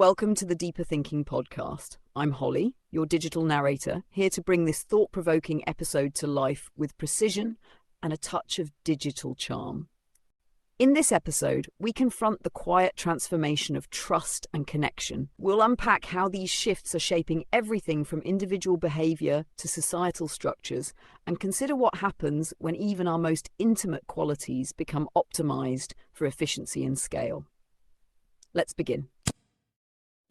Welcome to the Deeper Thinking podcast. I'm Holly, your digital narrator, here to bring this thought-provoking episode to life with precision and a touch of digital charm. In this episode, we confront the quiet transformation of trust and connection. We'll unpack how these shifts are shaping everything from individual behavior to societal structures, and consider what happens when even our most intimate qualities become optimized for efficiency and scale. Let's begin.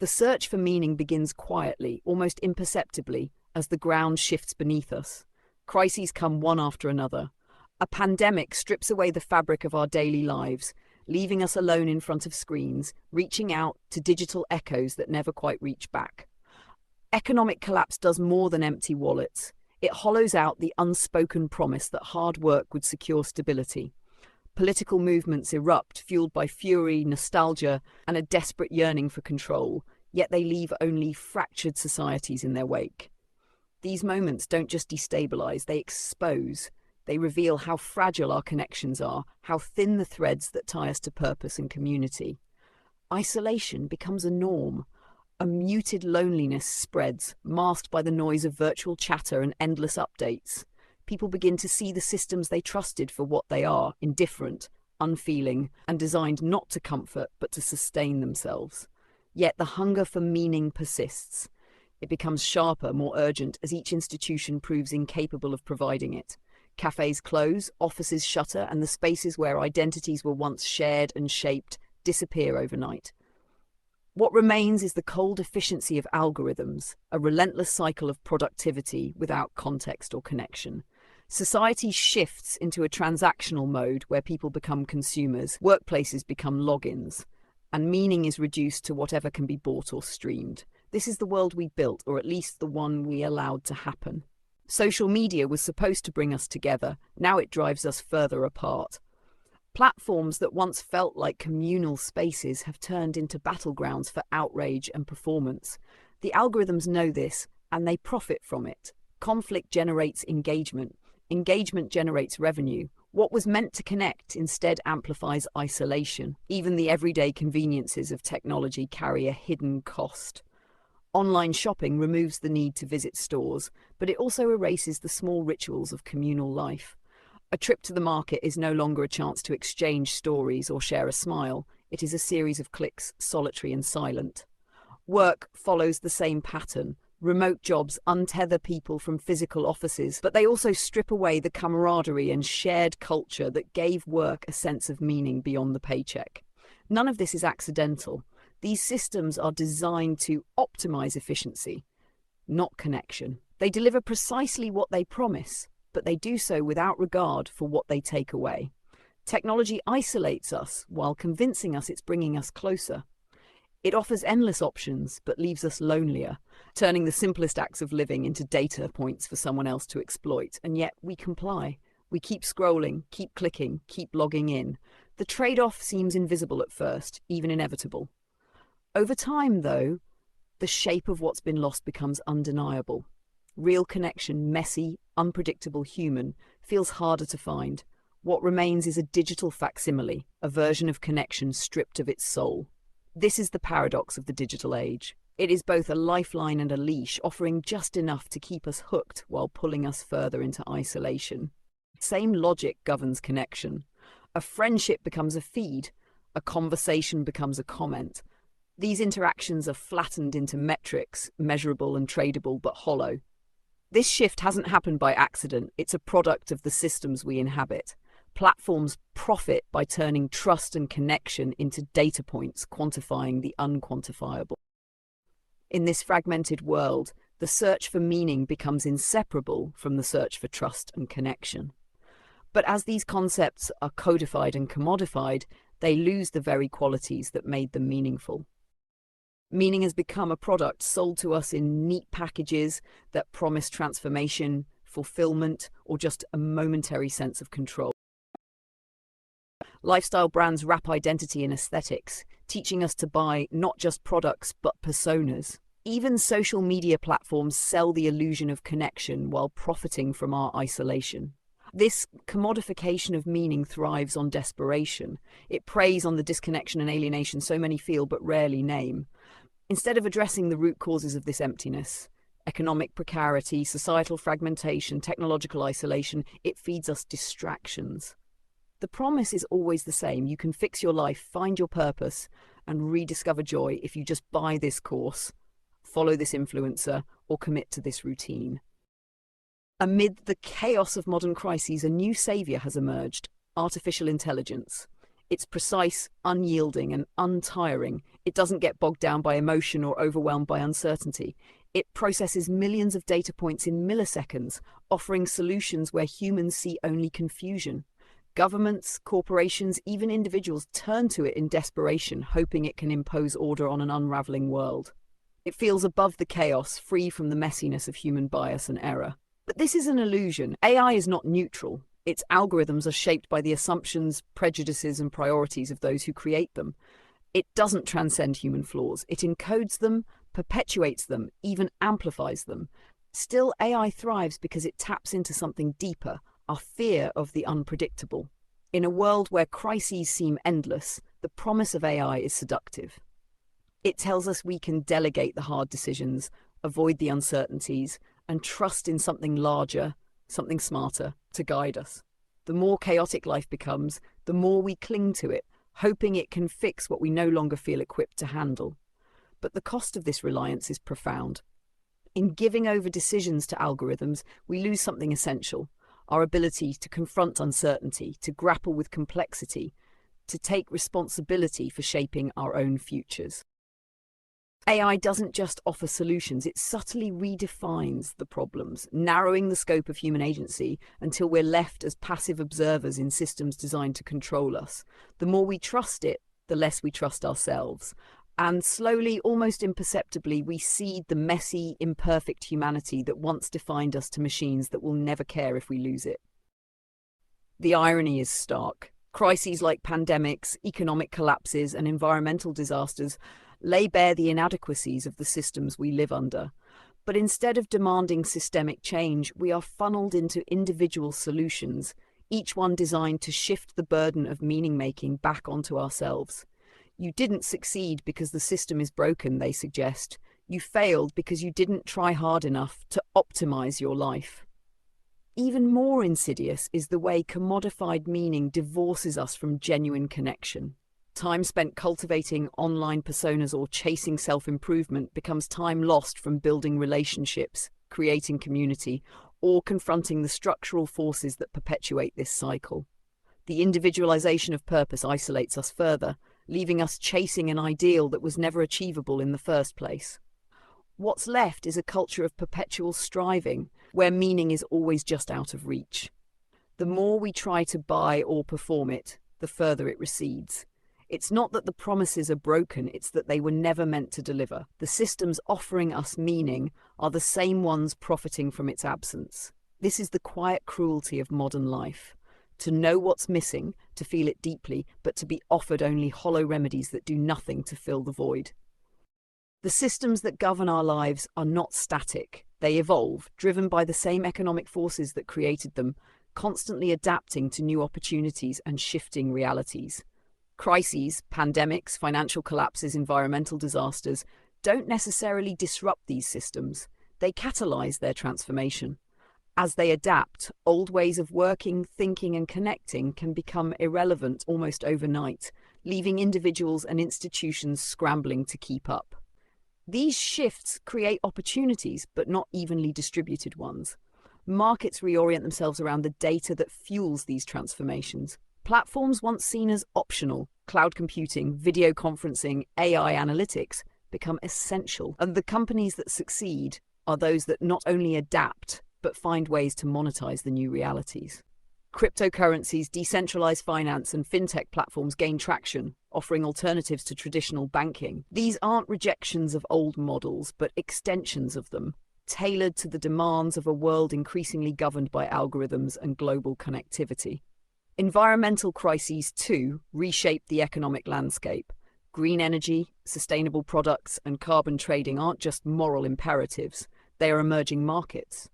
The search for meaning begins quietly, almost imperceptibly, as the ground shifts beneath us. Crises come one after another. A pandemic strips away the fabric of our daily lives, leaving us alone in front of screens, reaching out to digital echoes that never quite reach back. Economic collapse does more than empty wallets. It hollows out the unspoken promise that hard work would secure stability. Political movements erupt, fueled by fury, nostalgia, and a desperate yearning for control, yet they leave only fractured societies in their wake. These moments don't just destabilize, they expose. They reveal how fragile our connections are, how thin the threads that tie us to purpose and community. Isolation becomes a norm. A muted loneliness spreads, masked by the noise of virtual chatter and endless updates. People begin to see the systems they trusted for what they are, indifferent, unfeeling, and designed not to comfort but to sustain themselves. Yet the hunger for meaning persists. It becomes sharper, more urgent, as each institution proves incapable of providing it. Cafes close, offices shutter, and the spaces where identities were once shared and shaped disappear overnight. What remains is the cold efficiency of algorithms, a relentless cycle of productivity without context or connection. Society shifts into a transactional mode where people become consumers, workplaces become logins, and meaning is reduced to whatever can be bought or streamed. This is the world we built, or at least the one we allowed to happen. Social media was supposed to bring us together. Now it drives us further apart. Platforms that once felt like communal spaces have turned into battlegrounds for outrage and performance. The algorithms know this, and they profit from it. Conflict generates engagement. Engagement generates revenue. What was meant to connect instead amplifies isolation. Even the everyday conveniences of technology carry a hidden cost. Online shopping removes the need to visit stores, but it also erases the small rituals of communal life. A trip to the market is no longer a chance to exchange stories or share a smile. It is a series of clicks, solitary and silent. Work follows the same pattern. Remote jobs untether people from physical offices, but they also strip away the camaraderie and shared culture that gave work a sense of meaning beyond the paycheck. None of this is accidental. These systems are designed to optimize efficiency, not connection. They deliver precisely what they promise, but they do so without regard for what they take away. Technology isolates us while convincing us it's bringing us closer. It offers endless options, but leaves us lonelier, turning the simplest acts of living into data points for someone else to exploit. And yet we comply. We keep scrolling, keep clicking, keep logging in. The trade-off seems invisible at first, even inevitable. Over time, though, the shape of what's been lost becomes undeniable. Real connection, messy, unpredictable, human, feels harder to find. What remains is a digital facsimile, a version of connection stripped of its soul. This is the paradox of the digital age. It is both a lifeline and a leash, offering just enough to keep us hooked while pulling us further into isolation. Same logic governs connection. A friendship becomes a feed. A conversation becomes a comment. These interactions are flattened into metrics, measurable and tradable, but hollow. This shift hasn't happened by accident. It's a product of the systems we inhabit. Platforms profit by turning trust and connection into data points, quantifying the unquantifiable. In this fragmented world, the search for meaning becomes inseparable from the search for trust and connection. But as these concepts are codified and commodified, they lose the very qualities that made them meaningful. Meaning has become a product sold to us in neat packages that promise transformation, fulfillment, or just a momentary sense of control. Lifestyle brands wrap identity in aesthetics, teaching us to buy not just products but personas. Even social media platforms sell the illusion of connection while profiting from our isolation. This commodification of meaning thrives on desperation. It preys on the disconnection and alienation so many feel but rarely name. Instead of addressing the root causes of this emptiness, economic precarity, societal fragmentation, technological isolation, it feeds us distractions. The promise is always the same. You can fix your life, find your purpose, and rediscover joy if you just buy this course, follow this influencer, or commit to this routine. Amid the chaos of modern crises, a new savior has emerged: artificial intelligence. It's precise, unyielding, and untiring. It doesn't get bogged down by emotion or overwhelmed by uncertainty. It processes millions of data points in milliseconds, offering solutions where humans see only confusion. Governments, corporations, even individuals turn to it in desperation, hoping it can impose order on an unraveling world. It feels above the chaos, free from the messiness of human bias and error. But this is an illusion. AI is not neutral. Its algorithms are shaped by the assumptions, prejudices, and priorities of those who create them. It doesn't transcend human flaws. It encodes them, perpetuates them, even amplifies them. Still, AI thrives because it taps into something deeper: our fear of the unpredictable. In a world where crises seem endless, the promise of AI is seductive. It tells us we can delegate the hard decisions, avoid the uncertainties, and trust in something larger, something smarter, to guide us. The more chaotic life becomes, the more we cling to it, hoping it can fix what we no longer feel equipped to handle. But the cost of this reliance is profound. In giving over decisions to algorithms, we lose something essential: our ability to confront uncertainty, to grapple with complexity, to take responsibility for shaping our own futures. AI doesn't just offer solutions, it subtly redefines the problems, narrowing the scope of human agency until we're left as passive observers in systems designed to control us. The more we trust it, the less we trust ourselves. And slowly, almost imperceptibly, we cede the messy, imperfect humanity that once defined us to machines that will never care if we lose it. The irony is stark. Crises like pandemics, economic collapses, and environmental disasters lay bare the inadequacies of the systems we live under. But instead of demanding systemic change, we are funneled into individual solutions, each one designed to shift the burden of meaning-making back onto ourselves. You didn't succeed because the system is broken, they suggest. You failed because you didn't try hard enough to optimize your life. Even more insidious is the way commodified meaning divorces us from genuine connection. Time spent cultivating online personas or chasing self-improvement becomes time lost from building relationships, creating community, or confronting the structural forces that perpetuate this cycle. The individualization of purpose isolates us further, leaving us chasing an ideal that was never achievable in the first place. What's left is a culture of perpetual striving, where meaning is always just out of reach. The more we try to buy or perform it, the further it recedes. It's not that the promises are broken, it's that they were never meant to deliver. The systems offering us meaning are the same ones profiting from its absence. This is the quiet cruelty of modern life. To know what's missing, to feel it deeply, but to be offered only hollow remedies that do nothing to fill the void. The systems that govern our lives are not static. They evolve, driven by the same economic forces that created them, constantly adapting to new opportunities and shifting realities. Crises, pandemics, financial collapses, environmental disasters don't necessarily disrupt these systems. They catalyze their transformation. As they adapt, old ways of working, thinking, and connecting can become irrelevant almost overnight, leaving individuals and institutions scrambling to keep up. These shifts create opportunities, but not evenly distributed ones. Markets reorient themselves around the data that fuels these transformations. Platforms once seen as optional, cloud computing, video conferencing, AI analytics, become essential. And the companies that succeed are those that not only adapt, but find ways to monetize the new realities. Cryptocurrencies, decentralized finance, and fintech platforms gain traction, offering alternatives to traditional banking. These aren't rejections of old models, but extensions of them, tailored to the demands of a world increasingly governed by algorithms and global connectivity. Environmental crises, too, reshape the economic landscape. Green energy, sustainable products, and carbon trading aren't just moral imperatives, they are emerging markets.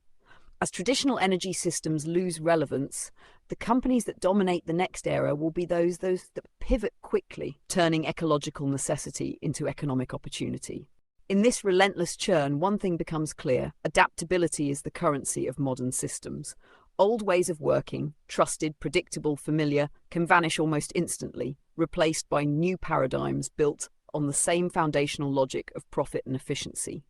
As traditional energy systems lose relevance, the companies that dominate the next era will be those that pivot quickly, turning ecological necessity into economic opportunity. In this relentless churn, one thing becomes clear: adaptability is the currency of modern systems. Old ways of working, trusted, predictable, familiar, can vanish almost instantly, replaced by new paradigms built on the same foundational logic of profit and efficiency.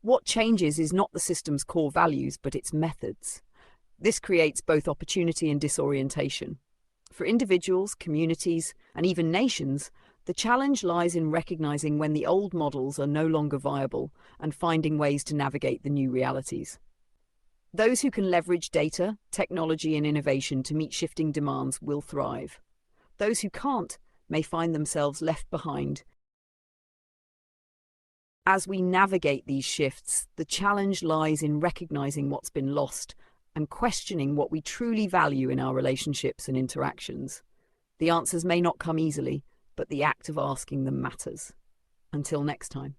What changes is not the system's core values, but its methods. This creates both opportunity and disorientation. For individuals, communities, and even nations, the challenge lies in recognizing when the old models are no longer viable and finding ways to navigate the new realities. Those who can leverage data, technology, and innovation to meet shifting demands will thrive. Those who can't may find themselves left behind. As we navigate these shifts, the challenge lies in recognizing what's been lost and questioning what we truly value in our relationships and interactions. The answers may not come easily, but the act of asking them matters. Until next time.